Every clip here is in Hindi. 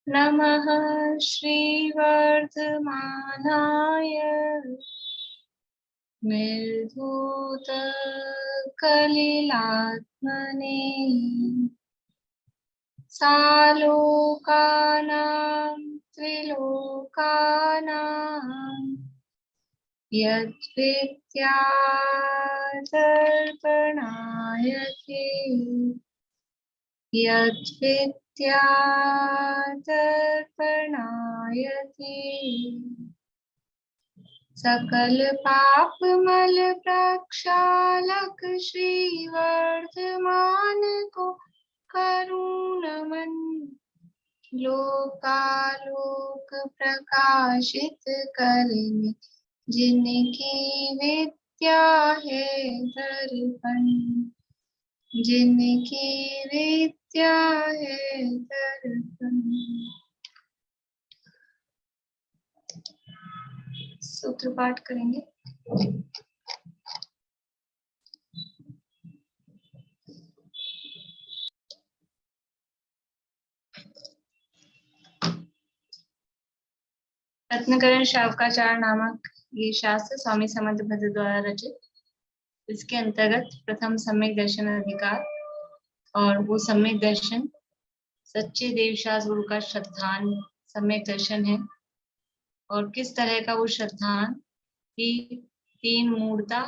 नमः श्रीवर्धमानाय निर्धूतकलिलात्मने सालोकानां त्रिलोकानां यद्विद्यादर्पणायते यद्विद्यादर्पणायते सकल पाप मल प्रक्षालक श्रीवर्धमान को करुणमन लोकालोक प्रकाशित करने जिनकी विद्या है दर्पण जिनकी विद्या है दर्पण। सूत्र पाठ करेंगे। रत्नकरण शावकाचार नामक ये शास्त्र स्वामी समर्थ भद्र द्वारा रचित। इसके अंतर्गत प्रथम सम्यक दर्शन अधिकार और वो सम्यक दर्शन सच्चे देवशास्त्र गुरु का श्रद्धान सम्यक दर्शन है। और किस तरह का वो श्रद्धान कि 3 मूर्ता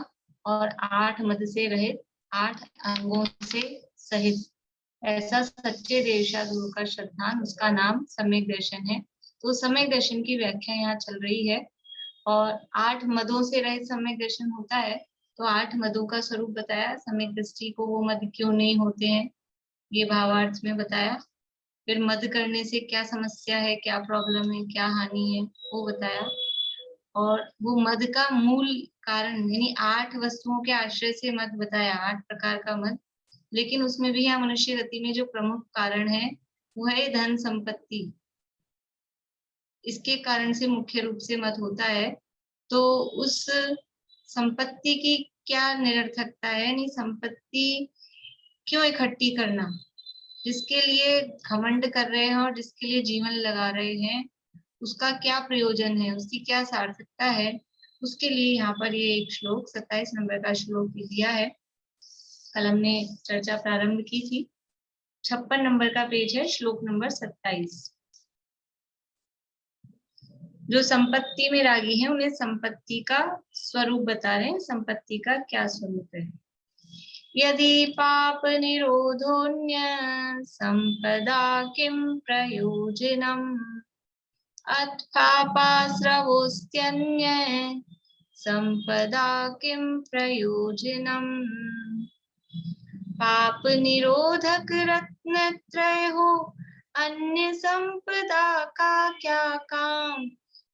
और 8 मद से रहित 8 अंगों से सहित ऐसा सच्चे देवशास्त्र गुरु का श्रद्धान, उसका नाम सम्यक दर्शन है। तो सम्यक दर्शन की व्याख्या यहाँ चल रही है। और 8 मदों से रहित सम्यक दर्शन होता है तो 8 मदों का स्वरूप बताया। सम्यक दृष्टि को वो मद क्यों नहीं होते हैं ये भावार्थ में बताया। फिर मद करने से क्या समस्या है, क्या प्रॉब्लम है, क्या हानि है वो बताया। और वो मद का मूल कारण यानी 8 वस्तुओं के आश्रय से मद बताया, 8 प्रकार का मद। लेकिन उसमें भी यहाँ मनुष्य गति में जो प्रमुख कारण है वो है धन संपत्ति। इसके कारण से मुख्य रूप से मद होता है। तो उस संपत्ति की क्या निरर्थकता है, यानी संपत्ति क्यों इकट्ठी करना, जिसके लिए घमंड कर रहे हैं और जिसके लिए जीवन लगा रहे हैं, उसका क्या प्रयोजन है, उसकी क्या सार्थकता है, उसके लिए यहाँ पर ये एक श्लोक 27 नंबर का श्लोक दिया है। कल हमने चर्चा प्रारंभ की थी। 56 नंबर का पेज है, श्लोक नंबर 27। जो संपत्ति में रागी हैं उन्हें संपत्ति का स्वरूप बता रहे हैं, संपत्ति का क्या स्वरूप है। यदि पाप निरोधोन्य संपदा किम प्रयोजनम अत्पापाश्रवोस्त्यन्य संपदा किम प्रयोजनम। पाप निरोधक रत्नत्रय हो अन्य संपदा का क्या काम।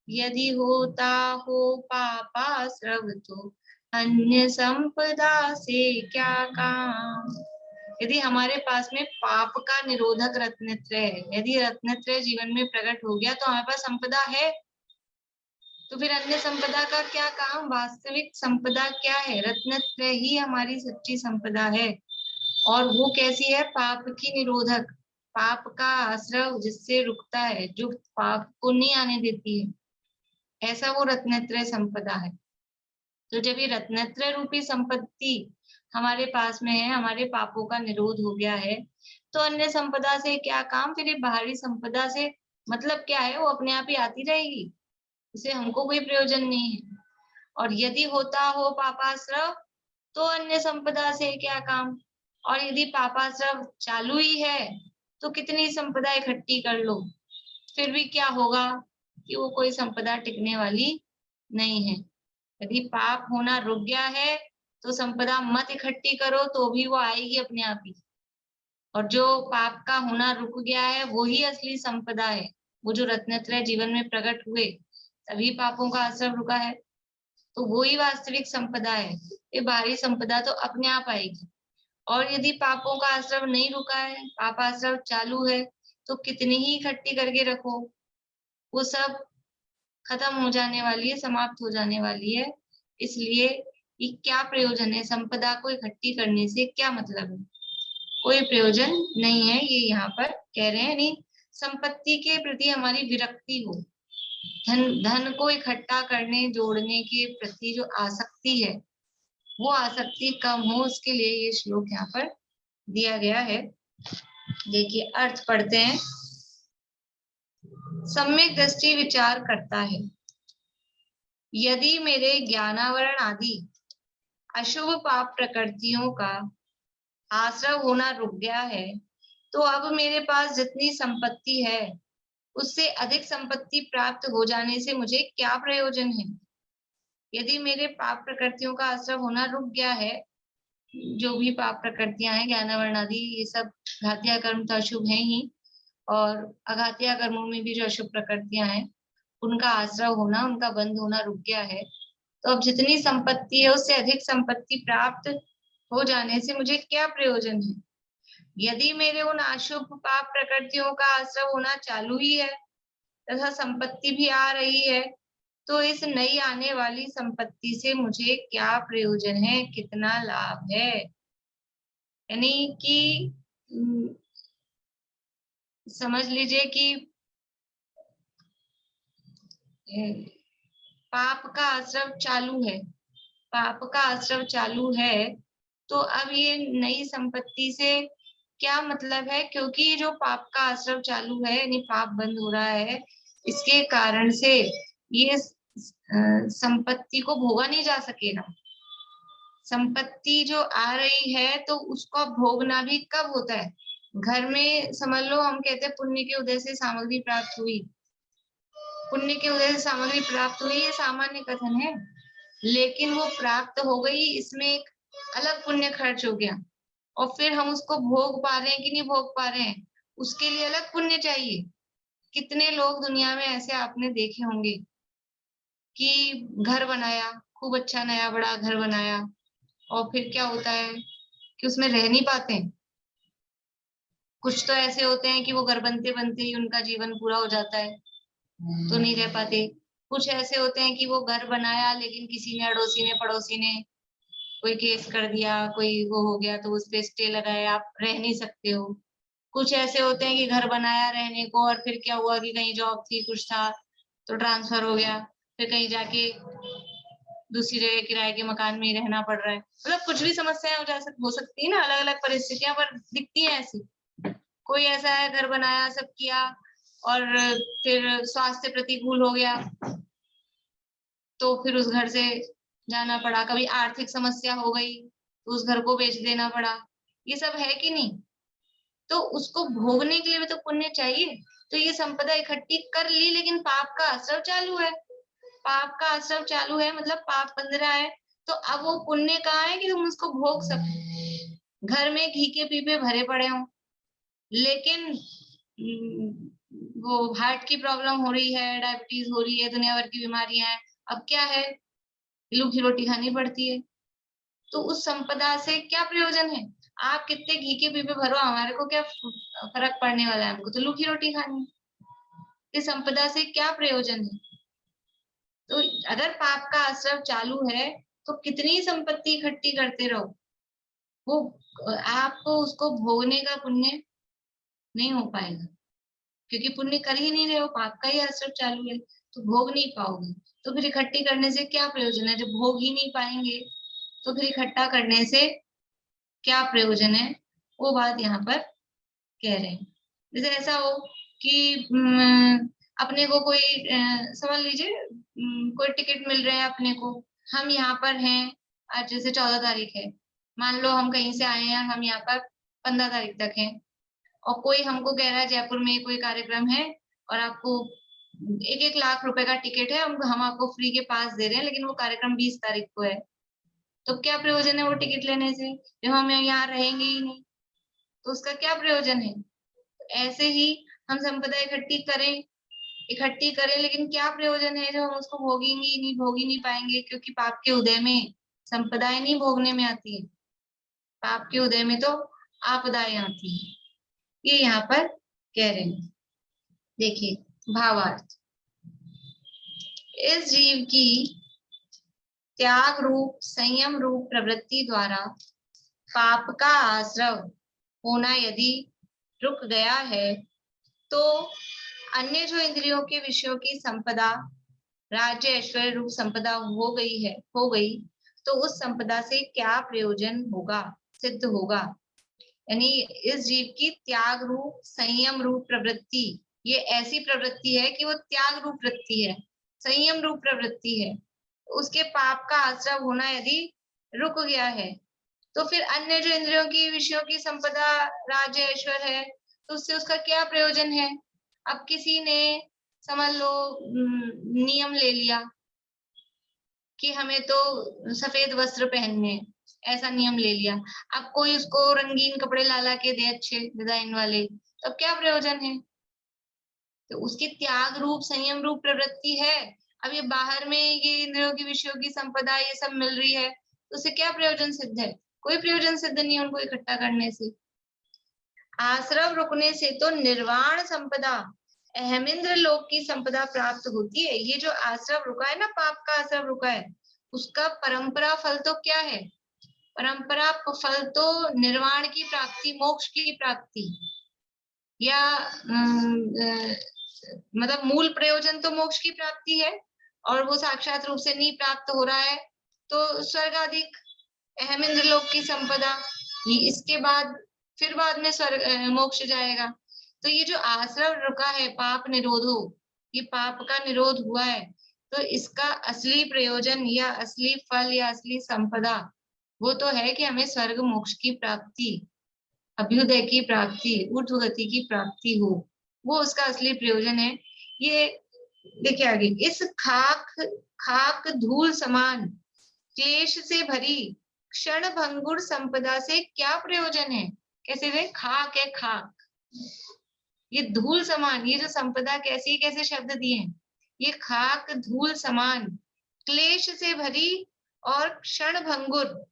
यदि होता हो पापाश्रव तो अन्य संपदा से क्या काम। यदि हमारे पास में पाप का निरोधक रत्नत्रय है, यदि रत्नत्रय जीवन में प्रकट हो गया तो हमारे पास संपदा है, तो फिर अन्य संपदा का क्या काम। वास्तविक संपदा क्या है, रत्नत्रय ही हमारी सच्ची संपदा है। और वो कैसी है, पाप की निरोधक, पाप का आश्रव जिससे रुकता है, जो पाप को नहीं आने देती है, ऐसा वो रत्नत्रय संपदा है। तो जब ये रत्नत्रय रूपी संपत्ति हमारे पास में है, हमारे पापों का निरोध हो गया है, तो अन्य संपदा से क्या काम। फिर ये बाहरी संपदा से मतलब क्या है, वो अपने आप ही आती रहेगी, उसे हमको कोई प्रयोजन नहीं है। और यदि होता हो पापाश्रव तो अन्य संपदा से क्या काम। और यदि पापाश्रव चालू ही है तो कितनी संपदा इकट्ठी कर लो, फिर भी क्या होगा कि वो कोई संपदा टिकने वाली नहीं है। यदि पाप होना रुक गया है तो संपदा मत इकट्ठी करो, तो भी वो आएगी अपने आप ही। और जो पाप का होना रुक गया है वो ही असली संपदा है। वो जो रत्नत्रय जीवन में प्रकट हुए तभी पापों का असर रुका है, तो वो ही वास्तविक संपदा है। ये बाहरी संपदा तो अपने आप आएगी। और यदि पापों का आश्रव नहीं रुका है, पाप आश्रव चालू है, तो कितनी ही इकट्ठी करके रखो, वो सब खत्म हो जाने वाली है, समाप्त हो जाने वाली है। इसलिए ये क्या प्रयोजन है, संपदा को इकट्ठी करने से क्या मतलब है, कोई प्रयोजन नहीं है, ये यहाँ पर कह रहे हैं। नहीं, संपत्ति के प्रति हमारी विरक्ति हो, धन को इकट्ठा करने जोड़ने के प्रति जो आसक्ति है वो आसक्ति कम हो, उसके लिए ये श्लोक यहाँ पर दिया गया है। देखिए अर्थ पढ़ते हैं। सम्यक दृष्टि विचार करता है, यदि मेरे ज्ञानावरण आदि अशुभ पाप प्रकृतियों का आश्रय होना रुक गया है, तो अब मेरे पास जितनी संपत्ति है उससे अधिक संपत्ति प्राप्त हो जाने से मुझे क्या प्रयोजन है। यदि मेरे पाप प्रकृतियों का आश्रय होना रुक गया है, जो भी पाप प्रकृतियां हैं ज्ञानावरण आदि, ये सब घातिया कर्म तो अशुभ है ही, और अघातिया कर्मों में भी जो अशुभ प्रकृतियां हैं उनका आश्रय होना, उनका बंद होना रुक गया है, तो अब जितनी संपत्ति है उससे अधिक संपत्ति प्राप्त हो जाने से मुझे क्या प्रयोजन है। यदि मेरे उन अशुभ पाप प्रकृतियों का आश्रय होना चालू ही है तथा संपत्ति भी आ रही है, तो इस नई आने वाली संपत्ति से मुझे क्या प्रयोजन है, कितना लाभ है। यानी कि समझ लीजिए कि पाप का आश्रय चालू है, पाप का आश्रय चालू है, तो अब ये नई संपत्ति से क्या मतलब है, क्योंकि जो पाप का आश्रय चालू है यानी पाप बंद हो रहा है, इसके कारण से ये संपत्ति को भोगा नहीं जा सकेगा। संपत्ति जो आ रही है तो उसको भोगना भी कब होता है, घर में समझ लो हम कहते हैं पुण्य के उदय से सामग्री प्राप्त हुई, पुण्य के उदय से सामग्री प्राप्त हुई, ये सामान्य कथन है, लेकिन वो प्राप्त हो गई, इसमें एक अलग पुण्य खर्च हो गया, और फिर हम उसको भोग पा रहे हैं कि नहीं भोग पा रहे हैं, उसके लिए अलग पुण्य चाहिए। कितने लोग दुनिया में ऐसे आपने देखे होंगे कि घर बनाया, खूब अच्छा नया बड़ा घर बनाया, और फिर क्या होता है कि उसमें रह नहीं पाते। कुछ तो ऐसे होते हैं कि वो घर बनते बनते ही उनका जीवन पूरा हो जाता है तो नहीं रह पाते। कुछ ऐसे होते हैं कि वो घर बनाया लेकिन किसी ने, अड़ोसी ने पड़ोसी ने कोई केस कर दिया, कोई वो हो गया तो उस पे स्टे लगाया, आप रह नहीं सकते हो। कुछ ऐसे होते हैं कि घर बनाया रहने को, और फिर क्या हुआ कि कहीं जॉब थी, कुछ था तो ट्रांसफर हो गया, फिर कहीं जाके दूसरी जगह किराए के मकान में ही रहना पड़ रहा है। मतलब कुछ भी समस्याएं हो सकती है ना, अलग अलग परिस्थितियां पर दिखती हैं ऐसी। कोई ऐसा है घर बनाया सब किया और फिर स्वास्थ्य प्रतिकूल हो गया तो फिर उस घर से जाना पड़ा, कभी आर्थिक समस्या हो गई तो उस घर को बेच देना पड़ा, ये सब है कि नहीं। तो उसको भोगने के लिए भी तो पुण्य चाहिए। तो ये संपदा इकट्ठी कर ली, लेकिन पाप का असर चालू है, पाप का असर चालू है मतलब पाप बंध रहा है, तो अब वो पुण्य कहाँ है कि तुम उसको भोग सको। घर में घी के पीपे भरे पड़े हों, लेकिन वो हार्ट की प्रॉब्लम हो रही है, डायबिटीज हो रही है, दुनिया भर की बीमारियां हैं, अब क्या है, लूखी रोटी खानी पड़ती है। तो उस संपदा से क्या प्रयोजन है। आप कितने घी के पीपे भरो, हमारे को क्या फर्क पड़ने वाला है, हमको तो लूखी रोटी खानी है। इस संपदा से क्या प्रयोजन है। तो अगर पाप का आश्रय चालू है तो कितनी संपत्ति इकट्ठी करते रहो, वो आपको उसको भोगने का पुण्य नहीं हो पाएगा, क्योंकि पुण्य कर ही नहीं रहे हो, पाप का ही आश्रय चालू है, तो भोग नहीं पाओगे। तो फिर इकट्ठी करने से क्या प्रयोजन है, जब भोग ही नहीं पाएंगे तो फिर इकट्ठा करने से क्या प्रयोजन है, वो बात यहाँ पर कह रहे हैं। जैसे ऐसा हो कि अपने को कोई समझ लीजिए कोई टिकट मिल रहा है अपने को, हम यहाँ पर हैं, आज जैसे 14 तारीख है, मान लो हम कहीं से आए हैं, हम यहाँ पर 15 तारीख तक हैं, और कोई हमको कह रहा है जयपुर में कोई कार्यक्रम है और आपको 1-1 लाख रुपए का टिकट है, हम आपको फ्री के पास दे रहे हैं, लेकिन वो कार्यक्रम 20 तारीख को है, तो क्या प्रयोजन है वो टिकट लेने से जब हम यहाँ रहेंगे ही नहीं, तो उसका क्या प्रयोजन है। ऐसे ही हम संपदा इकट्ठी करें लेकिन क्या प्रयोजन है, जो हम उसको भोग ही नहीं पाएंगे, क्योंकि पाप के उदय में संपदाएं नहीं भोगने में आती है, पाप के उदय में तो आपदाएं आती है, ये यहाँ पर कह रहे हैं। देखिए भावार्थ, इस जीव की त्याग रूप संयम रूप प्रवृत्ति द्वारा पाप का आश्रय होना यदि रुक गया है तो अन्य जो इंद्रियों के विषयों की संपदा राज्य ऐश्वर्य रूप संपदा हो गई, तो उस संपदा से क्या प्रयोजन होगा, सिद्ध होगा। यानी इस जीव की त्याग रूप संयम रूप प्रवृत्ति, ये ऐसी प्रवृत्ति है कि वो त्याग रूप वृत्ति है, संयम रूप प्रवृत्ति है। उसके पाप का आश्रय होना यदि रुक गया है, तो फिर अन्य जो इंद्रियों की विषयों की संपदा राज्य ऐश्वर्य है, तो उससे उसका क्या प्रयोजन है। अब किसी ने समझ लो नियम ले लिया कि हमें तो सफेद वस्त्र पहनने, ऐसा नियम ले लिया। अब कोई उसको रंगीन कपड़े ला के दे अच्छे डिजाइन वाले, तो अब क्या प्रयोजन है। तो उसकी त्याग रूप संयम रूप प्रवृत्ति है। अब ये बाहर में ये इंद्रियों की विषयों की संपदा ये सब मिल रही है, तो उसे क्या प्रयोजन सिद्ध है, कोई प्रयोजन सिद्ध नहीं है उनको इकट्ठा करने से। आश्रव रुकने से तो निर्वाण संपदा अहमिंद्र लोक की संपदा प्राप्त होती है। ये जो आश्रव रुका है ना, पाप का आश्रव रुका है, उसका परंपरा फल तो क्या है, परंपरा फल तो निर्वाण की प्राप्ति, मोक्ष की प्राप्ति, या मतलब मूल प्रयोजन तो मोक्ष की प्राप्ति है, और वो साक्षात रूप से नहीं प्राप्त हो रहा है, तो स्वर्ग आदिक अहमिंद्र लोक की संपदा, इसके बाद फिर बाद में स्वर्ग मोक्ष जाएगा। तो ये जो आश्रव रुका है पाप निरोधो, ये पाप का निरोध हुआ है, तो इसका असली प्रयोजन या असली फल या असली संपदा वो तो है कि हमें स्वर्ग मोक्ष की प्राप्ति, अभ्युदय की प्राप्ति, ऊर्ध्व गति की प्राप्ति हो, वो उसका असली प्रयोजन है। ये देखिए आगे, इस खाक धूल समान क्लेश से भरी क्षण भंगुर संपदा से क्या प्रयोजन है। कैसे वे खाक है, खाक, ये धूल समान, ये जो संपदा कैसी कैसे शब्द दिए हैं, ये खाक धूल समान क्लेश से भरी और क्षण भंगुर,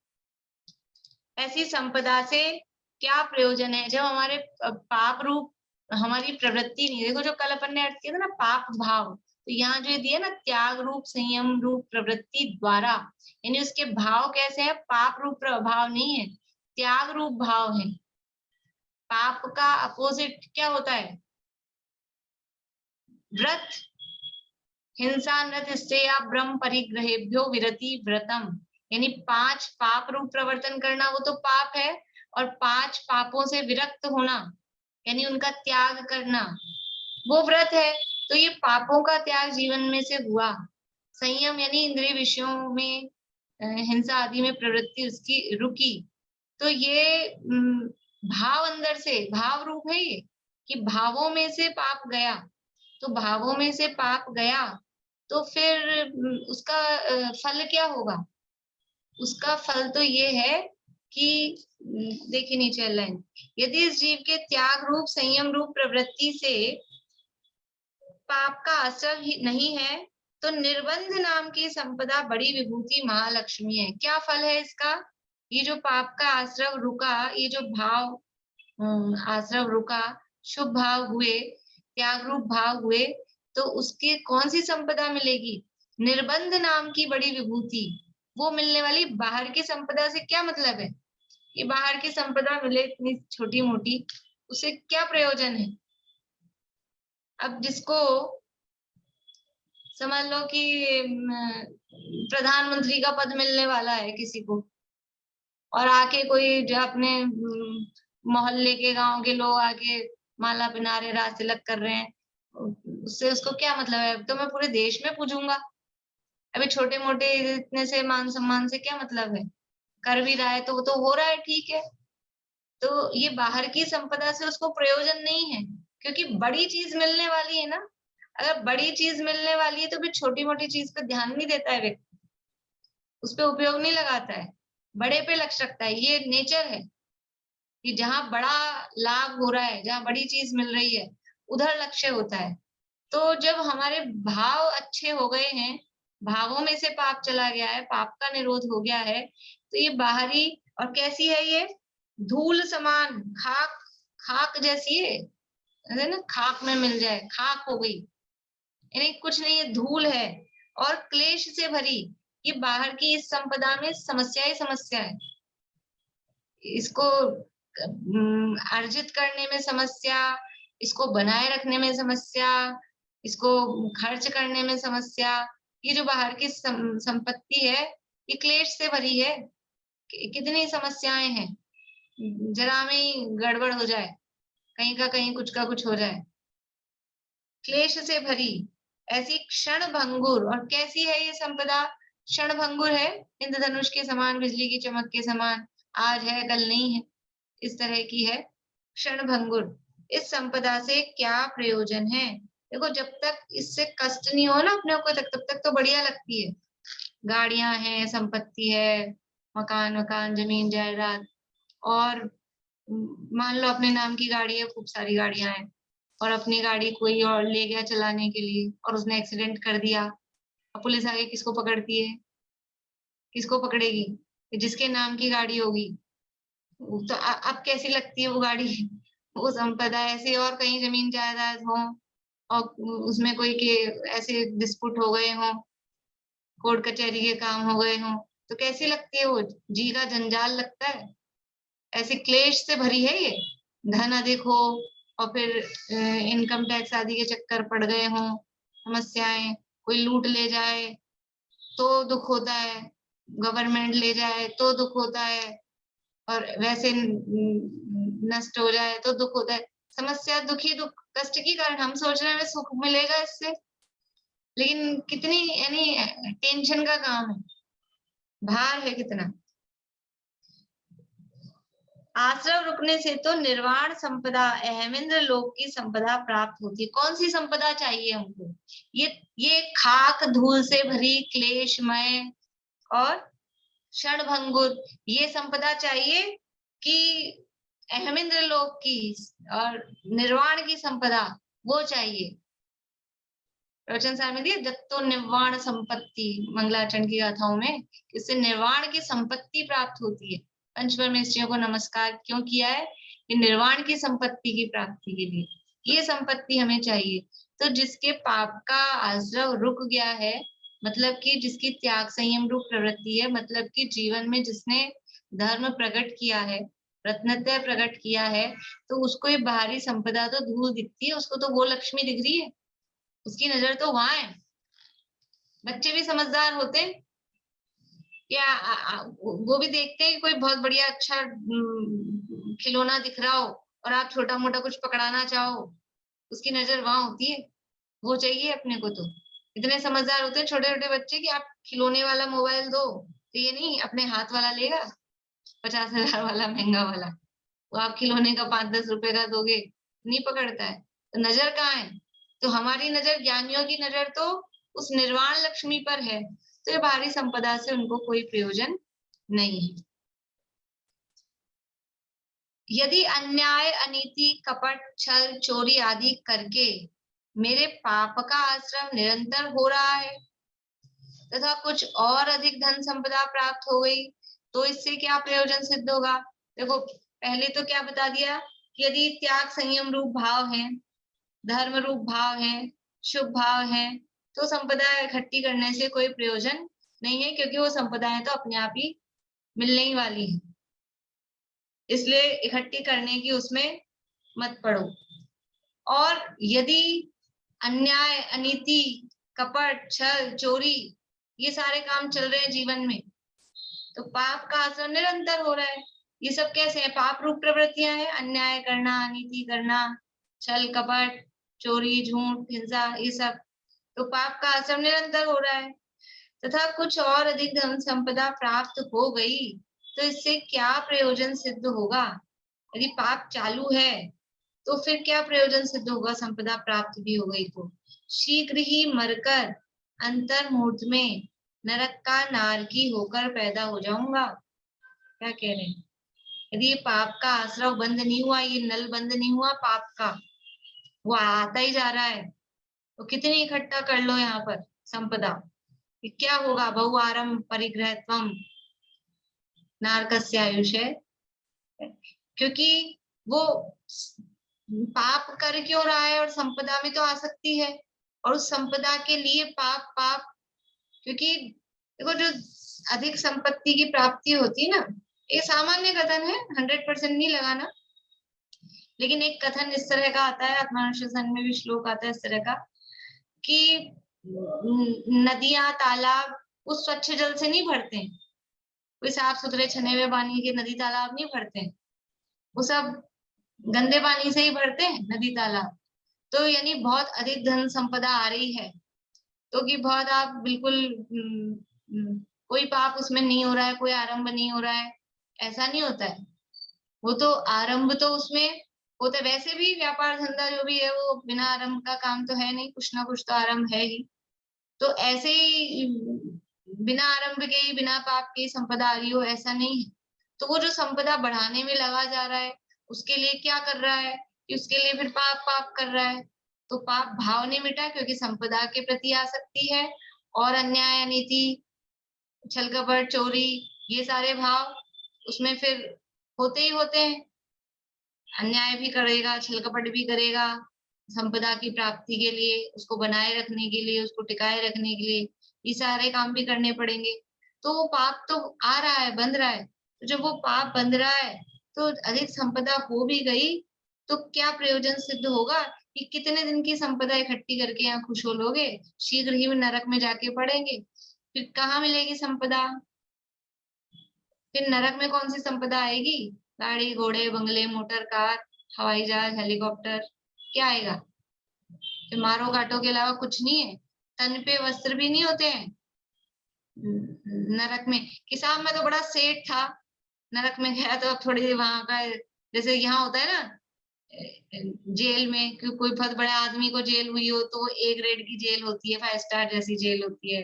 ऐसी संपदा से क्या प्रयोजन है। जब हमारे पाप रूप हमारी प्रवृत्ति नहीं, देखो जो कल अपन ने अर्थ किया था ना पाप भाव, तो यहाँ जो दिया ना त्याग रूप संयम रूप प्रवृत्ति द्वारा, यानी उसके भाव कैसे है, पाप रूप प्रभाव नहीं है, त्याग रूप भाव है। पाप का अपोजिट क्या होता है, व्रत, हिंसा नृत या ब्रह्म परिग्रहेभ्यो विरति व्रतम, यानी 5 पाप रूप प्रवर्तन करना वो तो पाप है, और 5 पापों से विरक्त होना यानी उनका त्याग करना वो व्रत है। तो ये पापों का त्याग जीवन में से हुआ। संयम यानी इंद्रिय विषयों में हिंसा आदि में प्रवृत्ति उसकी रुकी, तो ये भाव अंदर से भाव रूप है ये, कि भावों में से पाप गया, तो भावों में से पाप गया तो फिर उसका फल क्या होगा, उसका फल तो ये है कि देखिए नीचे लाइन, यदि इस जीव के त्याग रूप संयम रूप प्रवृत्ति से पाप का असर ही नहीं है, तो निर्बंध नाम की संपदा बड़ी विभूति महालक्ष्मी है। क्या फल है इसका, ये जो पाप का आश्रव रुका, ये जो भाव आश्रव रुका, शुभ भाव हुए, त्याग रूप भाव हुए, तो उसकी कौन सी संपदा मिलेगी, निर्बंध नाम की बड़ी विभूति, वो मिलने वाली। बाहर की संपदा से क्या मतलब है, ये बाहर की संपदा मिले इतनी छोटी मोटी, उसे क्या प्रयोजन है। अब जिसको समझ लो कि प्रधानमंत्री का पद मिलने वाला है किसी को, और आके कोई जो अपने मोहल्ले के गांव के लोग आके माला पहना रहे, राज तिलक कर रहे हैं, उससे उसको क्या मतलब है, तो मैं पूरे देश में पूजूंगा। अभी छोटे मोटे इतने से मान सम्मान से क्या मतलब है, कर भी रहा है तो वो तो हो रहा है, ठीक है। तो ये बाहर की संपदा से उसको प्रयोजन नहीं है, क्योंकि बड़ी चीज मिलने वाली है ना। अगर बड़ी चीज मिलने वाली है तो फिर छोटी मोटी चीज पे ध्यान नहीं देता है व्यक्ति, उस पर उपयोग नहीं लगाता है, बड़े पे लक्ष्य रखता है। ये नेचर है कि जहां बड़ा लाभ हो रहा है, जहां बड़ी चीज मिल रही है, उधर लक्ष्य होता है। तो जब हमारे भाव अच्छे हो गए हैं, भावों में से पाप चला गया है, पाप का निरोध हो गया है, तो ये बाहरी, और कैसी है ये, धूल समान, खाक, खाक जैसी है ना, खाक में मिल जाए, खाक हो गई, यानी कुछ नहीं, ये धूल है। और क्लेश से भरी, ये बाहर की इस संपदा में समस्या ही समस्या है, इसको अर्जित करने में समस्या, इसको बनाए रखने में समस्या, इसको खर्च करने में समस्या। ये जो बाहर की संपत्ति है ये क्लेश से भरी है। कितनी समस्याएं हैं, जरा में ही गड़बड़ हो जाए, कहीं का कहीं कुछ का कुछ हो जाए। क्लेश से भरी ऐसी क्षण भंगुर, और कैसी है ये संपदा? क्षण भंगुर है, इंद्रधनुष के समान, बिजली की चमक के समान, आज है कल नहीं है, इस तरह की है क्षण भंगुर। इस संपदा से क्या प्रयोजन है? देखो, जब तक इससे कष्ट नहीं हो ना अपने को, तब तक तो बढ़िया लगती है। गाड़ियां हैं, संपत्ति है, मकान वकान, जमीन जायदाद, और मान लो अपने नाम की गाड़ी है, खूब सारी गाड़ियां हैं, और अपनी गाड़ी कोई और ले गया चलाने के लिए और उसने एक्सीडेंट कर दिया, अब पुलिस आगे किसको पकड़ती है? किसको पकड़ेगी? जिसके नाम की गाड़ी होगी। तो अब कैसी लगती है वो गाड़ी? वो संपदा ऐसी, और कहीं जमीन जायदाद हो और उसमें कोई के ऐसे डिस्प्यूट हो गए हो, कोर्ट कचहरी के काम हो गए हो, तो कैसी लगती है वो? जी का जंजाल लगता है। ऐसे क्लेश से भरी है ये। धन अधिक हो और फिर इनकम टैक्स आदि के चक्कर पड़ गए हों, समस्याएं, कोई लूट ले जाए तो दुख होता है, गवर्नमेंट ले जाए तो दुख होता है, और वैसे नष्ट हो जाए तो दुख होता है। समस्या, दुखी, दुख, कष्ट की कारण हम सोच रहे हैं हमें सुख मिलेगा इससे, लेकिन कितनी यानी टेंशन का काम है, भार है कितना। आश्रम रुकने से तो निर्वाण संपदा, अहमिंद्र लोक की संपदा प्राप्त होती है। कौन सी संपदा चाहिए हमको? ये खाक धूल से भरी, क्लेशमय और क्षणभंगुर ये संपदा चाहिए, कि अहमिंद्र लोक की और निर्वाण की संपदा वो चाहिए? प्रवचन सार में दिए, दत्तो निर्वाण संपत्ति, मंगलाचरण की गाथाओं में, इससे निर्वाण की संपत्ति प्राप्त होती है। पंचपरमेश्वरियों को नमस्कार क्यों किया है? कि निर्वाण की संपत्ति की प्राप्ति के लिए ये संपत्ति हमें चाहिए। तो जिसके पाप का आश्रव रुक गया है, मतलब कि जिसकी त्याग संयम रूप प्रवृत्ति है, मतलब कि जीवन में जिसने धर्म प्रकट किया है, रत्नत्रय प्रकट किया है, तो उसको ये बाहरी संपदा तो धूल दिखती है, उसको तो वो लक्ष्मी दिख रही है, उसकी नजर तो वहां है। बच्चे भी समझदार होते हैं क्या? वो भी देखते हैं कि कोई बहुत बढ़िया अच्छा खिलौना दिख रहा हो और आप छोटा मोटा कुछ पकड़ाना चाहो, उसकी नजर वहां होती है, वो चाहिए अपने को। तो इतने समझदार होते हैं छोटे छोटे बच्चे कि आप खिलौने वाला मोबाइल दो तो ये नहीं अपने हाथ वाला लेगा, 50,000 वाला महंगा वाला। वो आप खिलौने का 5-10 रुपए का दोगे, नहीं पकड़ता है। तो नजर कहाँ है? तो हमारी नजर, ज्ञानियों की नजर तो उस निर्वाण लक्ष्मी पर है, तो ये बाहरी संपदा से उनको कोई प्रयोजन नहीं है। यदि अन्याय, अनीति, कपट, छल, चोरी आदि करके मेरे पाप का आश्रम निरंतर हो रहा है तथा कुछ और अधिक धन संपदा प्राप्त हो गई, तो इससे क्या प्रयोजन सिद्ध होगा? देखो, पहले तो क्या बता दिया कि यदि त्याग संयम रूप भाव है, धर्म रूप भाव है, शुभ भाव है, तो संपदा इकट्ठी करने से कोई प्रयोजन नहीं है, क्योंकि वो संपदाएं तो अपने आप ही मिलने ही वाली है, इसलिए इकट्ठी करने की उसमें मत पड़ो। और यदि अन्याय, अनीति, कपट, छल, चोरी ये सारे काम चल रहे हैं जीवन में, तो पाप का असर निरंतर हो रहा है। ये सब कैसे है? पाप रूप प्रवृत्तियां हैं, अन्याय करना, अनीति करना, छल, कपट, चोरी, झूठ, हिंसा, ये सब तो पाप का असर निरंतर हो रहा है। तथा कुछ और अधिक धन संपदा प्राप्त हो गई, तो इससे क्या प्रयोजन सिद्ध होगा? यदि पाप चालू है तो फिर क्या प्रयोजन सिद्ध होगा? संपदा प्राप्त भी हो गई तो शीघ्र ही मरकर अंतर्मूर्त में नरक का नारकी होकर पैदा हो जाऊंगा। क्या कह रहे हैं? यदि ये पाप का आश्रव बंद नहीं हुआ, ये नल बंद नहीं हुआ पाप का, वो आता ही जा रहा है, तो कितनी इकट्ठा कर लो यहाँ पर संपदा, क्या होगा? बहु आरंभ परिग्रहत्वम नारकस्य आयुष्य। क्योंकि वो पाप कर क्यों रहा है और संपदा में तो आसक्ति है, और उस संपदा के लिए पाप पाप, क्योंकि देखो जो अधिक संपत्ति की प्राप्ति होती है ना, ये सामान्य कथन है, 100% नहीं लगाना, लेकिन एक कथन इस तरह का आता है, आत्मानुशासन में भी श्लोक आता है इस तरह का कि नदियां तालाब उस स्वच्छ जल से नहीं भरते हैं, कोई साफ सुथरे छने हुए पानी के नदी तालाब नहीं भरते हैं, वो सब गंदे पानी से ही भरते हैं नदी तालाब। तो यानी बहुत अधिक धन संपदा आ रही है तो कि बहुत आप बिल्कुल कोई पाप उसमें नहीं हो रहा है, कोई आरंभ नहीं हो रहा है, ऐसा नहीं होता है। वो तो आरंभ तो उसमें होता है, वैसे भी व्यापार धंधा जो भी है वो बिना आरंभ का काम तो है नहीं, कुछ ना कुछ तो आरंभ है ही। तो ऐसे ही बिना आरंभ के ही बिना पाप के संपदा आ रही हो ऐसा नहीं है। तो वो जो संपदा बढ़ाने में लगा जा रहा है उसके लिए क्या कर रहा है कि उसके लिए फिर पाप पाप कर रहा है। तो पाप भाव नहीं मिटा क्योंकि संपदा के प्रति आसक्ति है, और अन्याय अनीति छल कपट चोरी ये सारे भाव उसमें फिर होते ही होते हैं। अन्याय भी करेगा, छल कपट भी करेगा, संपदा की प्राप्ति के लिए, उसको बनाए रखने के लिए, उसको टिकाए रखने के लिए ये सारे काम भी करने पड़ेंगे। तो वो पाप तो आ रहा है, बंध रहा है। तो जब वो पाप बंध रहा है तो अधिक संपदा हो भी गई तो क्या प्रयोजन सिद्ध होगा कि कितने दिन की संपदा इकट्ठी करके यहाँ खुश हो लोगे, शीघ्र ही नरक में जाके पड़ेंगे। फिर कहाँ मिलेगी संपदा? फिर नरक में कौन सी संपदा आएगी? गाड़ी घोड़े बंगले मोटर कार हवाई जहाज हेलीकॉप्टर क्या आएगा? फिर मारो काटो के अलावा कुछ नहीं है। तन पे वस्त्र भी नहीं होते हैं नरक में। किसान में तो बड़ा सेठ था, नरक में गया तो अब थोड़ी वहां का जैसे यहाँ होता है ना जेल में कोई बहुत बड़े आदमी को जेल हुई हो तो ए ग्रेड की जेल होती है, 5 स्टार जैसी जेल होती है।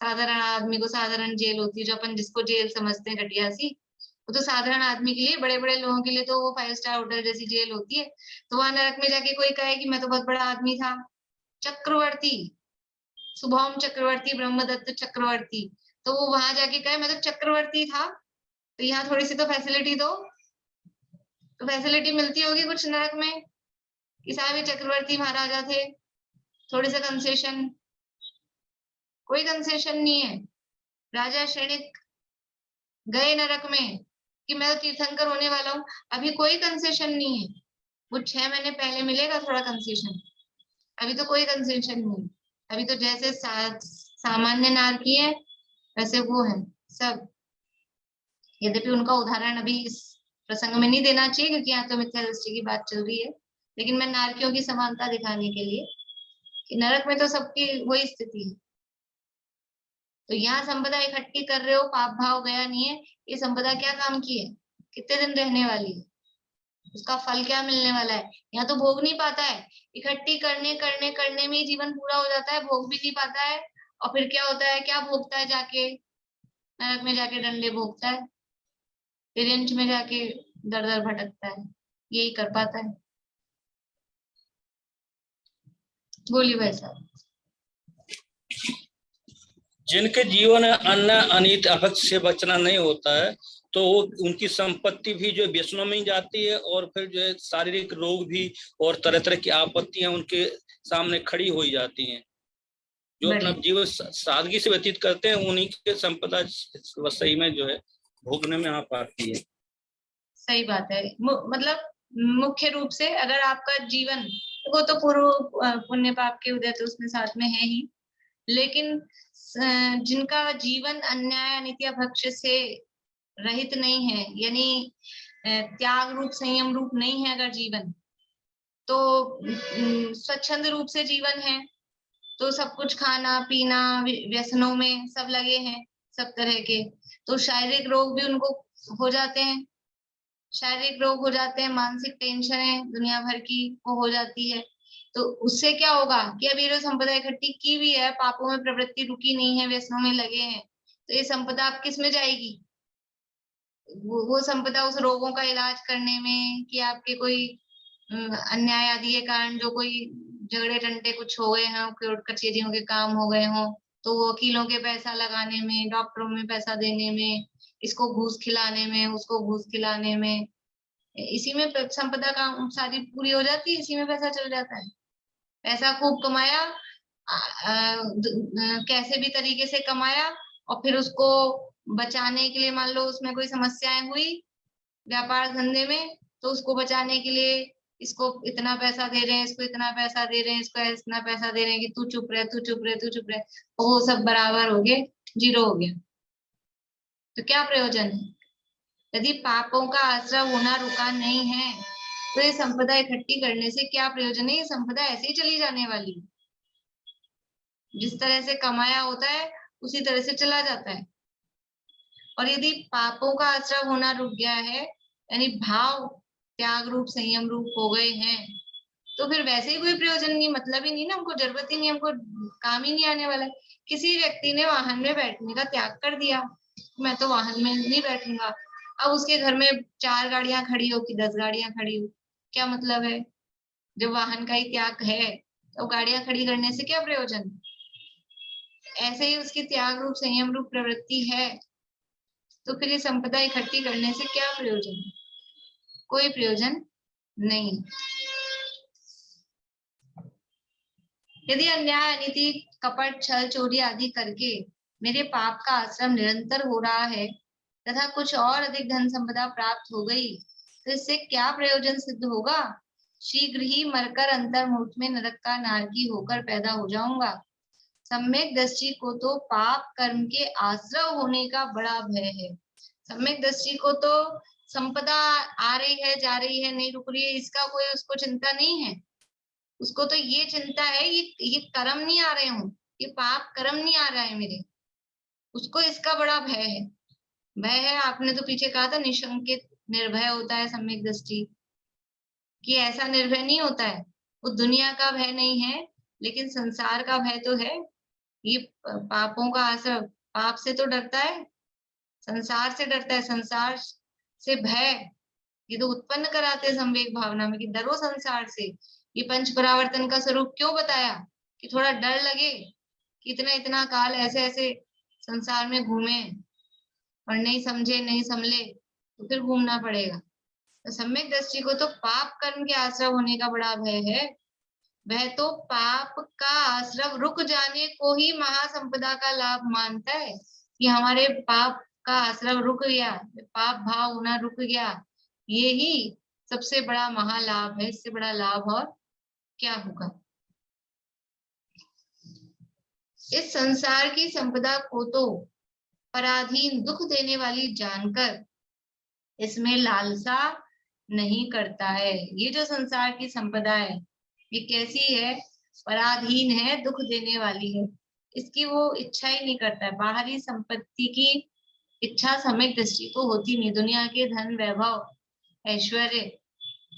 साधारण आदमी को साधारण जेल होती है, जो अपन जिसको जेल समझते हैं घटिया सी, वो तो साधारण आदमी के लिए, बड़े बड़े लोगों के लिए तो वो 5 स्टार होटल जैसी जेल होती है। तो वहां नरक में जाके कोई कहे कि मैं तो बहुत बड़ा आदमी था, चक्रवर्ती शुभम चक्रवर्ती ब्रह्मदत्त चक्रवर्ती, तो वो वहां जाके कहे मैं तो चक्रवर्ती था, तो यहाँ थोड़ी सी तो फैसिलिटी दो। तो फैसिलिटी मिलती होगी कुछ नरक में कि साहब ये चक्रवर्ती महाराजा थे, थोड़े से कंसेशन? कोई कंसेशन नहीं है। राजा श्रेणिक गए नरक में कि मैं तो तीर्थंकर होने वाला हूँ, अभी कोई कंसेशन नहीं है। वो 6 महीने पहले मिलेगा थोड़ा कंसेशन, अभी तो कोई कंसेशन नहीं। अभी तो जैसे सामान्य नारकी है वैसे वो है सब। यद्यपि उनका उदाहरण अभी इस प्रसंग में नहीं देना चाहिए क्योंकि यहाँ तो मिथ्या दृष्टि की बात चल रही है, लेकिन मैं नारकियों की समानता दिखाने के लिए कि नरक में तो सबकी वही स्थिति है। तो यहाँ संपदा इकट्ठी कर रहे हो, पाप भाव गया नहीं है, ये संपदा क्या काम की है, कितने दिन रहने वाली है, उसका फल क्या मिलने वाला है? यहाँ तो भोग नहीं पाता है, इकट्ठी करने करने करने में ही जीवन पूरा हो जाता है, भोग भी नहीं पाता है। और फिर क्या होता है, क्या भोगता है जाके? नरक में जाके डंडे भोगता है, तिरंज में जाके दर दर भटकता है, यही कर पाता है। बोलिए भाई साहब। जिनके जीवन में अन्न अनित अभक्त से बचना नहीं होता है तो वो उनकी संपत्ति भी जो व्यसनों में जाती है, और फिर जो है शारीरिक रोग भी और तरह तरह की आपत्तियां उनके सामने खड़ी हो जाती हैं। जो अपना जीवन सादगी से व्यतीत करते हैं उन्हीं के संपदा सही में जो है भोगने में आ पाती है। सही बात है। मतलब मुख्य रूप से अगर आपका जीवन, वो तो पूर्व पुण्य पाप के उदय तो उसमें साथ में है ही, लेकिन जिनका जीवन अन्याय अनित्य भक्ष से रहित नहीं है, यानी त्याग रूप संयम रूप नहीं है अगर जीवन, तो स्वच्छंद रूप से जीवन है, तो सब कुछ खाना पीना व्यसनों में सब लगे हैं सब तरह के, तो शारीरिक रोग भी उनको हो जाते हैं, शारीरिक रोग हो जाते हैं, मानसिक टेंशन है दुनिया भर की वो हो जाती है। तो उससे क्या होगा कि अभी जो संपदा इकट्ठी की भी है, पापों में प्रवृत्ति रुकी नहीं है, व्यसनों में लगे हैं, तो ये संपदा अब किस में जाएगी? वो संपदा उस रोगों का इलाज करने में, कि आपके कोई अन्याय आदि के कारण जो कोई झगड़े टंटे कुछ हो गए हैं, कोर्ट कचहरियों के काम हो गए हों, तो वकीलों के पैसा लगाने में, डॉक्टरों में पैसा देने में, इसको घूस खिलाने में, उसको घूस खिलाने में, इसी में संपदा का सारी पूरी हो जाती है, इसी में पैसा चल जाता है। पैसा खूब कमाया, कैसे भी तरीके से कमाया, और फिर उसको बचाने के लिए मान लो उसमें कोई समस्याएं हुई व्यापार धंधे में, तो उसको बचाने के लिए इसको इतना पैसा दे रहे हैं, इसको इतना पैसा दे रहे हैं, इसको इतना पैसा दे रहे हैं कि तू चुप रहे, तू चुप रहे, तू चुप रहे, वो सब बराबर हो गए, जीरो हो गया। तो क्या प्रयोजन है? यदि पापों का आश्रय होना रुका नहीं है तो ये संपदा इकट्ठी करने से क्या प्रयोजन है? ये संपदा ऐसे ही चली जाने वाली है, जिस तरह से कमाया होता है उसी तरह से चला जाता है। और यदि पापों का आश्रय होना रुक गया है, यानी भाव त्याग रूप संयम रूप हो गए हैं, तो फिर वैसे ही कोई प्रयोजन नहीं, मतलब ही नहीं ना, हमको जरूरत ही नहीं, हमको काम ही नहीं आने वाला है। किसी व्यक्ति ने वाहन में बैठने का त्याग कर दिया, मैं तो वाहन में नहीं बैठूंगा, अब उसके घर में 4 गाड़ियां खड़ी हो कि 10 गाड़ियां खड़ी हो, क्या मतलब है? जब वाहन का ही त्याग है तो गाड़ियां खड़ी करने से क्या प्रयोजन? ऐसे ही उसकी त्याग रूप संयम रूप प्रवृत्ति है, तो फिर ये संपदा इकट्ठी करने से क्या प्रयोजन? कोई प्रयोजन नहीं। यदि अन्याय अनीति कपट छल चोरी आदि करके मेरे पाप का आश्रम निरंतर हो रहा है तथा कुछ और अधिक धन संपदा प्राप्त हो गई, तो इससे क्या प्रयोजन सिद्ध होगा? शीघ्र ही मरकर अंतर्मुहूर्त में नरक का नारकी होकर पैदा हो जाऊंगा। सम्यक दृष्टि को तो पाप कर्म के आश्रय होने का बड़ा भय है। सम्यक दृष्टि को तो संपदा आ रही है, जा रही है, नहीं रुक रही है, इसका कोई उसको चिंता नहीं है। उसको तो ये चिंता है ये कर्म नहीं आ रहे हूँ, ये पाप कर्म नहीं आ रहा है मेरे, उसको इसका बड़ा भय है। भय है, आपने तो पीछे कहा था निशंकित निर्भय होता है सम्यक दृष्टि, कि ऐसा निर्भय नहीं होता है, वो दुनिया का भय नहीं है लेकिन संसार का भय तो है। ये पापों का असर, पाप से तो डरता है, संसार से डरता है, संसार से भय ये तो उत्पन्न कराते हैं संवेग भावना में कि डरो संसार से। ये पंच परावर्तन का स्वरूप क्यों बताया? कि थोड़ा डर लगे कि इतना इतना काल ऐसे ऐसे संसार में घूमे और नहीं समझे नहीं संभले तो फिर घूमना पड़ेगा। तो सम्यक दृष्टि को तो पाप कर्म के आश्रय होने का बड़ा भय है। वह तो पाप का आश्रय रुक जाने को ही महासंपदा का लाभ मानता है कि हमारे पाप का आश्रय रुक गया, पाप भाव होना रुक गया, ये ही सबसे बड़ा महालाभ है। इससे बड़ा लाभ और क्या होगा? इस संसार की संपदा को तो पराधीन दुख देने वाली जानकर इसमें लालसा नहीं करता है। ये जो संसार की संपदा है ये कैसी है? पराधीन है, दुख देने वाली है, इसकी वो इच्छा ही नहीं करता है। बाहरी संपत्ति की इच्छा सम्यक दृष्टि को होती नहीं, दुनिया के धन वैभव ऐश्वर्य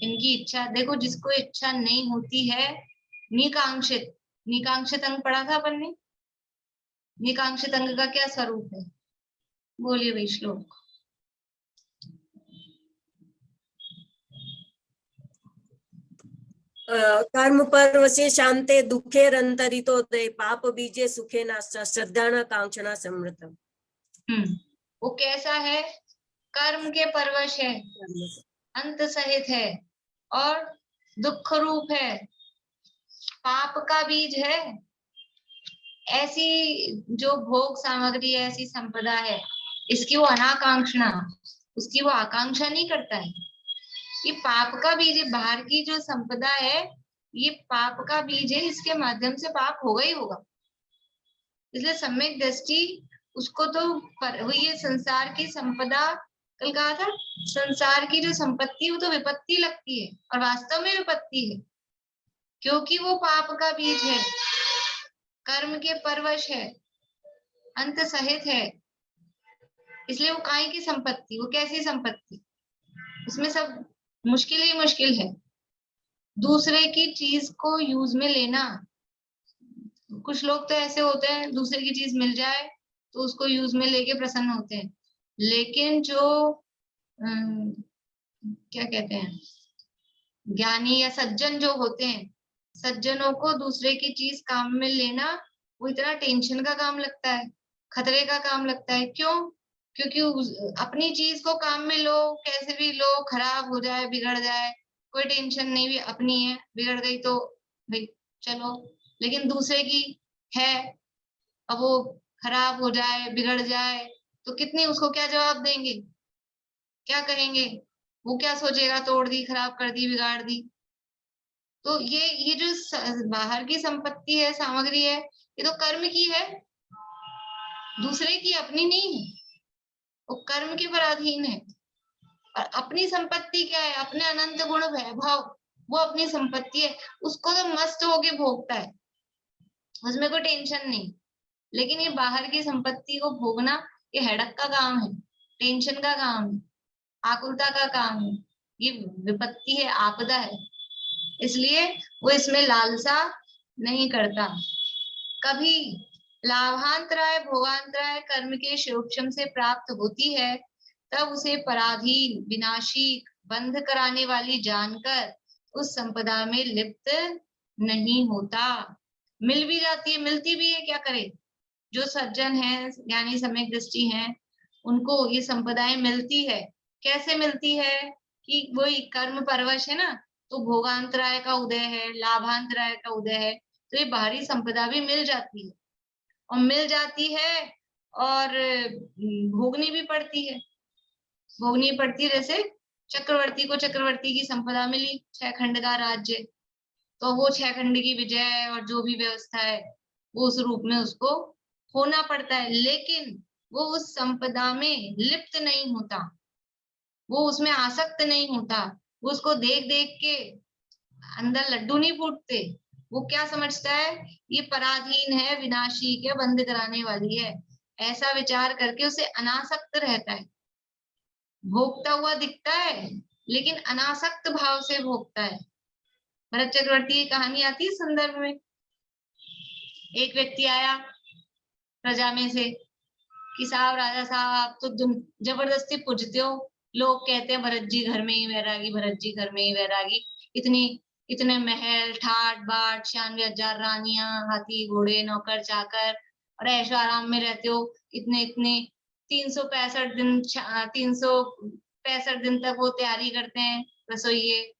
इनकी इच्छा, देखो जिसको इच्छा नहीं होती है, निकांक्षित, निकांक्षित अंग पढ़ा था अपन ने, निकांक्षित अंग का क्या स्वरूप है? बोलिए भाई श्लोक। कर्म पर्वसे शांते दुखे रंतरितोदय पाप बीजे सुखे नाश्च श्रद्धाना कांक्षणा समृतम। वो कैसा है? कर्म के परवश है, अंत सहित है और दुख रूप है, पाप का बीज है। ऐसी जो भोग सामग्री है, ऐसी संपदा है, इसकी वो अनाकांक्षणा, उसकी वो आकांक्षा नहीं करता है। ये पाप का बीज है, बाहर की जो संपदा है ये पाप का बीज है, इसके माध्यम से पाप होगा ही होगा। इसलिए सम्यक दृष्टि उसको तो ये संसार की संपदा, कल कहा था संसार की जो संपत्ति वो तो विपत्ति लगती है और वास्तव में विपत्ति है, क्योंकि वो पाप का बीज है, कर्म के परवश है, अंत सहित है, इसलिए वो काय की संपत्ति, वो कैसी संपत्ति? उसमें सब मुश्किल ही मुश्किल है। दूसरे की चीज को यूज में लेना, कुछ लोग तो ऐसे होते हैं दूसरे की चीज मिल जाए तो उसको यूज में लेके प्रसन्न होते हैं, लेकिन जो क्या कहते हैं ज्ञानी या सज्जन जो होते हैं, सज्जनों को दूसरे की चीज काम में लेना वो इतना टेंशन का काम लगता है, खतरे का काम लगता है। क्यों? क्योंकि अपनी चीज को काम में लो, कैसे भी लो, खराब हो जाए बिगड़ जाए कोई टेंशन नहीं, भी अपनी है, बिगड़ गई तो भाई चलो, लेकिन दूसरे की है, अब वो खराब हो जाए बिगड़ जाए तो कितनी उसको क्या जवाब देंगे, क्या कहेंगे? वो क्या सोचेगा? तोड़ दी, खराब कर दी, बिगाड़ दी। तो ये जो बाहर की संपत्ति है, सामग्री है, ये तो कर्म की है, दूसरे की, अपनी नहीं है, वो कर्म के पराधीन है। और अपनी संपत्ति क्या है? अपने अनंत गुण वैभव, वो अपनी संपत्ति है, उसको तो मस्त होके भोगता है, उसमें कोई टेंशन नहीं। लेकिन ये बाहर की संपत्ति को भोगना, ये हेडक का काम है, टेंशन का काम है, आकुलता का काम है, ये विपत्ति है, आपदा है। इसलिए वो इसमें लालसा नहीं करता। कभी लाभांतराय भोगांतराय कर्म के सूक्ष्म से प्राप्त होती है, तब उसे पराधीन विनाशी बंध कराने वाली जानकर उस संपदा में लिप्त नहीं होता। मिल भी जाती है, मिलती भी है, क्या करे? जो सज्जन है, ज्ञानी सम्यक दृष्टि है, उनको ये संपदाएं मिलती है। कैसे मिलती है? कि वही कर्म परवश है ना, तो भोगांतराय का उदय है, लाभांतराय का उदय है, तो ये बाहरी संपदा भी मिल जाती है, और मिल जाती है और भोगनी भी पड़ती है। भोगनी पड़ती है, जैसे चक्रवर्ती को चक्रवर्ती की संपदा मिली, 6 खंड का राज्य, तो वो 6 खंड की विजय और जो भी व्यवस्था है वो उस रूप में उसको होना पड़ता है। लेकिन वो उस संपदा में लिप्त नहीं होता, वो उसमें आसक्त नहीं होता, वो उसको देख देख के अंदर लड्डू नहीं फूटते। वो क्या समझता है? ये पराधीन है, विनाशी के, बंद कराने वाली है, ऐसा विचार करके उसे अनासक्त रहता है। भोगता हुआ दिखता है लेकिन अनासक्त भाव से भोगता है। भरत चक्रवर्ती की कहानी आती है संदर्भ में। एक व्यक्ति आया प्रजा में से कि साहब, राजा साहब, आप तो जबरदस्ती पूजते हो, लोग कहते हैं भरत जी घर में ही वैरागी, भरत जी घर में ही वैरागी, इतने महल, ठाट बाट, 96,000 रानियां, हाथी घोड़े, नौकर चाकर, और ऐशो आराम में रहते हो, इतने इतने 365 दिन तक वो तैयारी करते हैं रसोइये,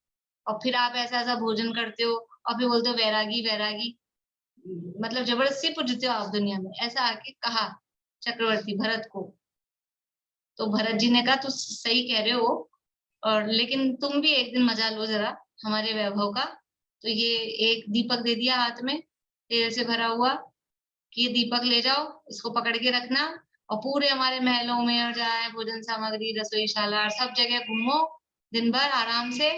और फिर आप ऐसा ऐसा भोजन करते हो और फिर बोलते हो वैरागी वैरागी। मतलब जबरदस्ती पूजते हो आप दुनिया में, ऐसा आके कहा चक्रवर्ती भरत को। तो भरत जी ने कहा, तो सही कह रहे हो, और लेकिन तुम भी एक दिन मजा लो जरा हमारे वैभव का। तो ये एक दीपक दे दिया हाथ में, तेल से भरा हुआ, कि ये दीपक ले जाओ, इसको पकड़ के रखना, और पूरे हमारे महलों में और जाए भोजन सामग्री, रसोईशाला, सब जगह घूमो दिन भर आराम से,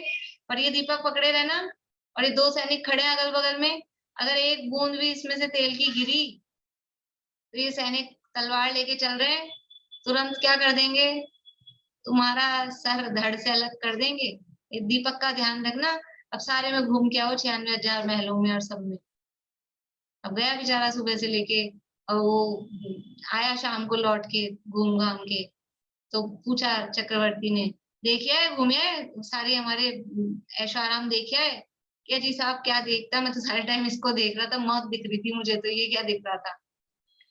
पर ये दीपक पकड़े रहना। और ये 2 सैनिक खड़े हैं अगल बगल में, अगर एक बूंद भी इसमें से तेल की गिरी तो ये सैनिक तलवार लेके चल रहे हैं, तुरंत क्या कर देंगे? तुम्हारा सर धड़ से अलग कर देंगे। ये दीपक का ध्यान रखना। अब सारे में घूम के आओ 96,000 महलों में और सब में। अब गया बेचारा सुबह से लेके, और वो आया शाम को लौट के घूम घाम के। तो पूछा चक्रवर्ती ने, देखिए है, घूमे है सारे हमारे ऐशो आराम देखिए है? क्या जी साहब, क्या देखता, मैं तो सारे टाइम इसको देख रहा था, मौत दिख रही थी मुझे, तो ये क्या दिख रहा था?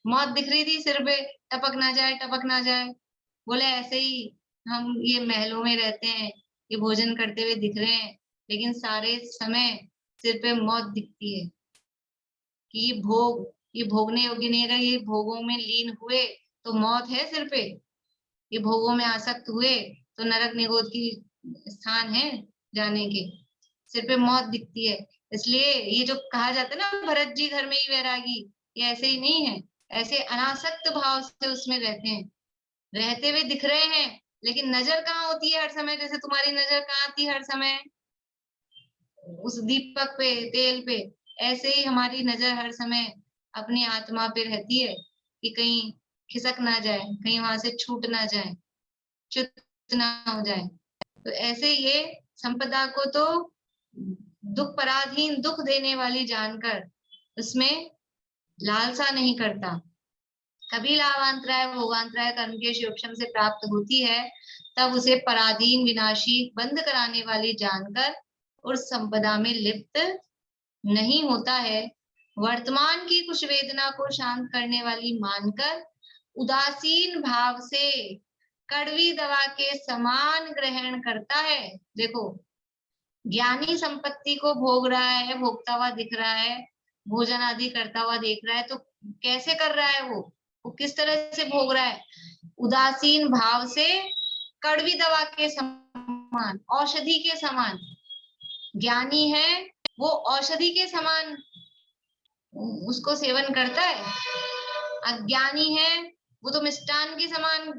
मौत दिख रही थी सिर पे, टपक ना जाए, टपक ना जाए। बोले ऐसे ही हम ये महलों में रहते हैं, ये भोजन करते हुए दिख रहे हैं, लेकिन सारे समय सिर पे मौत दिखती है, कि ये भोगने योग्य नहीं है। अगर ये भोगों में लीन हुए तो मौत है सिर पे, ये भोगों में आसक्त हुए तो नरक निगोद की स्थान है जाने के, सिर पे मौत दिखती है। इसलिए ये जो कहा जाता है ना, भरत जी घर में ही वैरागी, ये ऐसे ही नहीं है, ऐसे अनासक्त भाव से उसमें रहते हैं, रहते हुए दिख रहे हैं, लेकिन नजर कहाँ होती है हर समय? जैसे तुम्हारी नजर कहाँ आती है हर समय? उस दीपक पे, तेल पे। ऐसे ही हमारी नजर हर समय अपनी आत्मा पे रहती है, कि कहीं खिसक ना जाए, कहीं वहां से छूट ना जाए, च्युत ना हो जाए। तो ऐसे ये संपदा को तो दुख पराधीन, दुख देने वाली जानकर उसमें लालसा नहीं करता। कभी लाभांतराय भोगांतराय कर्म के सूक्ष्म से प्राप्त होती है, तब उसे पराधीन विनाशी बंद कराने वाली जानकर उस संपदा में लिप्त नहीं होता है। वर्तमान की कुछ वेदना को शांत करने वाली मानकर उदासीन भाव से कड़वी दवा के समान ग्रहण करता है। देखो, ज्ञानी संपत्ति को भोग रहा है, भोगता हुआ दिख रहा है, भोजन आदि करता हुआ देख रहा है, तो कैसे कर रहा है? वो किस तरह से भोग रहा है? उदासीन भाव से, कड़वी दवा के समान, औषधि के समान। ज्ञानी है वो औषधि के समान उसको सेवन करता है। अज्ञानी है वो तो मिष्टान के समान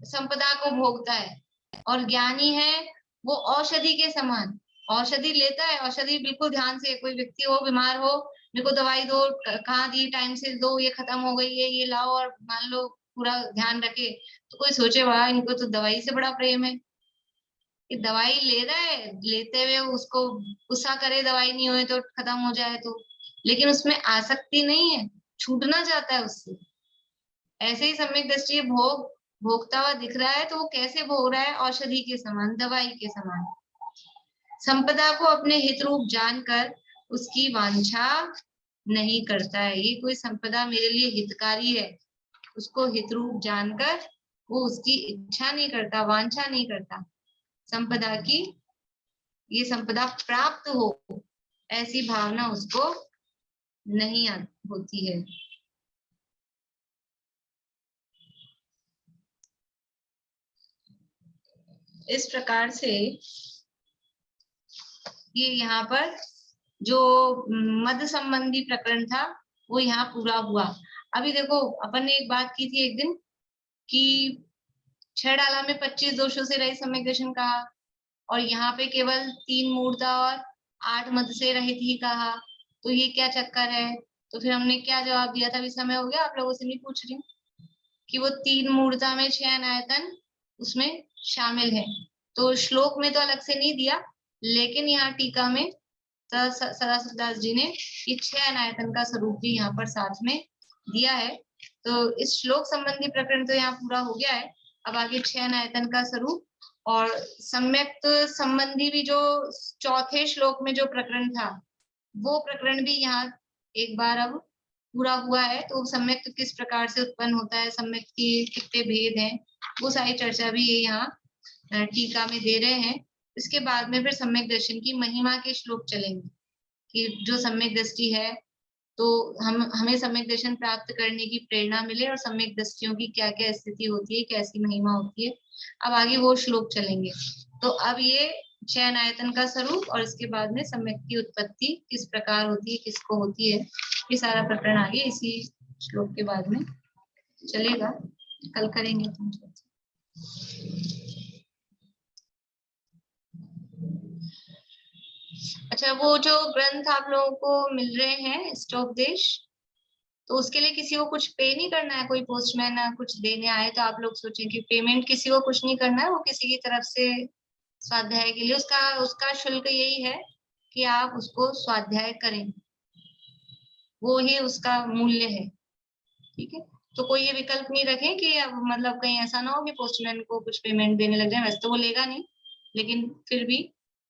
संपदा को भोगता है, और ज्ञानी है वो औषधि के समान औषधि लेता है। औषधि बिल्कुल ध्यान से, कोई व्यक्ति हो बीमार हो, मेरे को दवाई दो, कहाँ दी, टाइम से दो, ये खत्म हो गई है, ये लाओ, और मान लो पूरा ध्यान रखे, तो कोई सोचे वाह इनको तो दवाई से बड़ा प्रेम है। कि दवाई ले रहा है, लेते हुए उसको गुस्सा करे, दवाई नहीं होए तो खत्म हो जाए तो, लेकिन उसमें आसक्ति नहीं है, छूटना चाहता है उससे। ऐसे ही सम्यक दृष्टि भोग भोगता हुआ दिख रहा है, तो वो कैसे भोग रहा है? औषधि के समान, दवाई के समान। संपदा को अपने हित रूप जानकर उसकी वांछा नहीं करता है। ये कोई संपदा मेरे लिए हितकारी है, उसको हित रूप जानकर वो उसकी इच्छा नहीं करता, वांछा नहीं करता संपदा की, ये संपदा प्राप्त हो, ऐसी भावना उसको नहीं होती है। इस प्रकार से ये यहाँ पर जो मद संबंधी प्रकरण था वो यहाँ पूरा हुआ। अभी देखो अपन ने एक बात की थी एक दिन कि 6 डाला में 25 दोषों से रहित सम्यक दर्शन कहा, और यहाँ पे केवल 3 मूर्ता और 8 मद से रहित ही कहा। तो ये क्या चक्कर है? तो फिर हमने क्या जवाब दिया था? अभी समय हो गया, आप लोगों से नहीं पूछ रही हूँ, कि वो 3 मूर्ता में 6 अनायतन उसमें शामिल है। तो श्लोक में तो अलग से नहीं दिया, लेकिन यहाँ टीका में सदाशिव दास जी ने ये 6 अनायतन का स्वरूप भी यहाँ पर साथ में दिया है। तो इस श्लोक संबंधी प्रकरण तो यहाँ पूरा हो गया है। अब आगे 6 अनायतन का स्वरूप और सम्यक संबंधी भी जो चौथे श्लोक में जो प्रकरण था, वो प्रकरण भी यहाँ एक बार अब पूरा हुआ है। तो सम्यक किस प्रकार से उत्पन्न होता है, सम्यक के कितने भेद हैं, वो सारी चर्चा भी ये यहाँ टीका में दे रहे हैं। इसके बाद में फिर सम्यक दर्शन की महिमा के श्लोक चलेंगे, कि जो सम्यक दृष्टि है तो हमें सम्यक दर्शन प्राप्त करने की प्रेरणा मिले, और सम्यक दृष्टियों की क्या क्या स्थिति होती है, कैसी महिमा होती है। अब आगे वो श्लोक चलेंगे। तो अब ये 6 अनायतन का स्वरूप और इसके बाद में सम्यक की उत्पत्ति किस प्रकार होती है, किसको होती है, ये सारा प्रकरण आगे इसी श्लोक के बाद में चलेगा। कल करेंगे। अच्छा, वो जो ग्रंथ आप लोगों को मिल रहे हैं स्टोपदेश, तो उसके लिए किसी को कुछ पे नहीं करना है? कोई पोस्टमैन कुछ देने आए तो आप लोग सोचें कि पेमेंट किसी को कुछ नहीं करना है, वो किसी की तरफ से स्वाध्याय के लिए उसका शुल्क यही है कि आप उसको स्वाध्याय करें, वो ही उसका मूल्य है। ठीक है, तो कोई ये विकल्प नहीं रखें कि अब मतलब कहीं ऐसा ना हो कि पोस्टमैन को कुछ पेमेंट देने लग जाए। वैसे तो वो लेगा नहीं, लेकिन फिर भी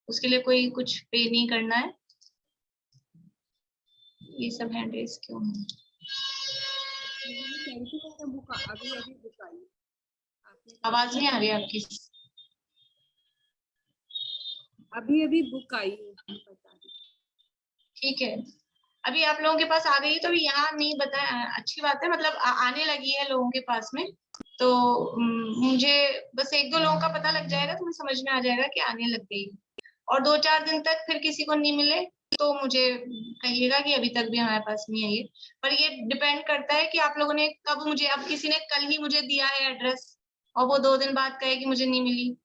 उसके लिए कोई कुछ पे नहीं करना है। ये सब हैंड रेस क्यों है? आवाज नहीं आ रही आपकी। अभी बुक आई है। ठीक है, अभी आप लोगों के पास आ गई, तो अभी यहाँ नहीं बताया, अच्छी बात है, मतलब आने लगी है लोगों के पास में। तो मुझे बस 1-2 लोगों का पता लग जाएगा तो मुझे समझ में आ जाएगा कि आने लग गई। और 2-4 दिन तक फिर किसी को नहीं मिले तो मुझे कहिएगा कि अभी तक भी हमारे पास नहीं आई है। पर ये डिपेंड करता है कि आप लोगों ने कब मुझे, अब किसी ने कल ही मुझे दिया है एड्रेस और वो 2 दिन बाद कहे कि मुझे नहीं मिली।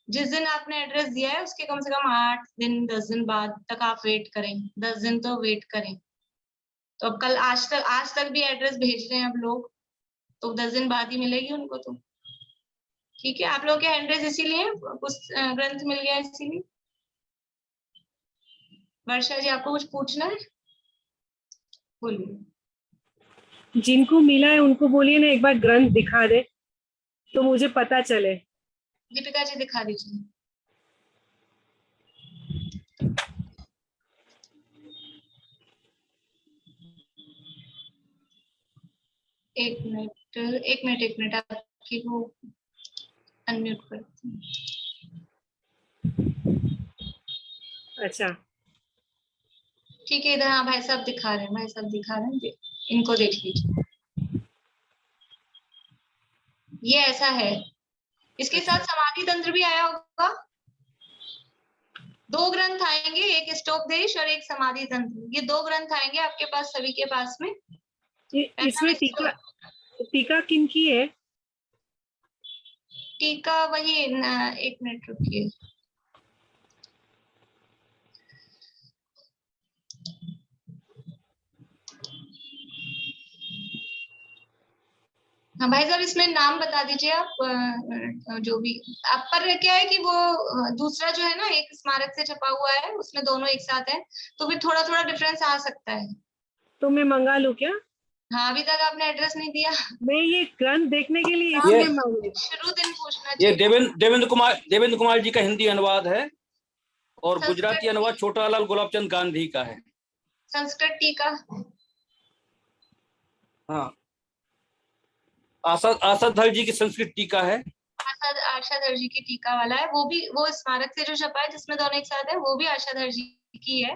जिस दिन आपने एड्रेस दिया है उसके कम से कम 8 दिन 10 दिन बाद तक आप वेट करें, 10 दिन तो वेट करें। तो अब कल आज तक भी एड्रेस भेज रहे हैं अब लोग, तो 10 दिन बाद ही मिलेगी उनको। तो ठीक है, आप लोग के एड्रेस इसीलिए कुछ ग्रंथ मिल गया इसीलिए। वर्षा जी, आपको कुछ पूछना है? बोलिए। जिनको मिला है उनको बोलिए ना एक बार ग्रंथ दिखा दे तो मुझे पता चले। दीपिका जी दिखा दीजिए। एक मिनट आपकी वो अनम्यूट करती हूँ। अच्छा ठीक है, इधर हाँ भाई साहब दिखा रहे हैं, इनको देख लीजिए। ये ऐसा है, इसके साथ समाधि तंत्र भी आया होगा। 2 ग्रंथ आएंगे, एक स्तोपदेश और एक समाधि तंत्र। ये 2 ग्रंथ आएंगे आपके पास, सभी के पास में। इसमें टीका टीका किनकी है? टीका वही एक मिनट रुकिए। हाँ भाई साहब, इसमें नाम बता दीजिए आप, जो भी आप पर। क्या है कि वो दूसरा जो है ना, एक स्मारक से छपा हुआ है, उसमें दोनों एक साथ है, तो फिर थोड़ा थोड़ा डिफरेंस आ सकता है। तो मैं मंगा लूं क्या? हाँ, अभी तक आपने एड्रेस नहीं दिया। मैं ये ग्रंथ देखने के लिए ये इसलिए मांगी। शुरू दिन पूछना ये चाहिए। देवेंद्र कुमार जी का हिंदी अनुवाद है और संस्कृत- गुजराती अनुवाद छोटालाल गुलाबचंद गांधी का है। संस्कृत टीका। हाँ, आशाधर जी की संस्कृत टीका है। आशाधर जी की टीका वाला है, वो भी वो स्मारक से जो छपा है जिसमें दोनों एक साथ है, वो भी आशाधर जी की है।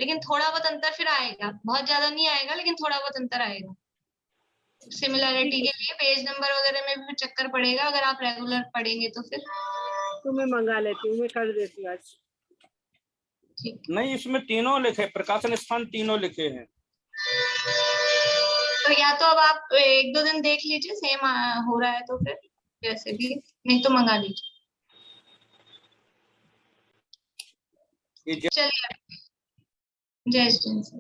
लेकिन थोड़ा बहुत अंतर फिर आएगा, बहुत ज्यादा नहीं आएगा, लेकिन थोड़ा बहुत अंतर आएगा। सिमिलैरिटी के लिए पेज नंबर वगैरह में भी चक्कर पड़ेगा, अगर आप रेगुलर पढ़ेंगे तो फिर। तो मैं मंगा लेती हूँ, मैं कर देती हूँ आज। ठीक। नहीं, इसमें तीनों लिखे, प्रकाशन स्थान तीनों लिखे हैं। तो या तो अब आप 1-2 दिन देख लीजिए, सेम हो रहा है तो फिर जैसे भी, नहीं तो मंगा लीजिए। ये चलिए, जय श्री कृष्ण।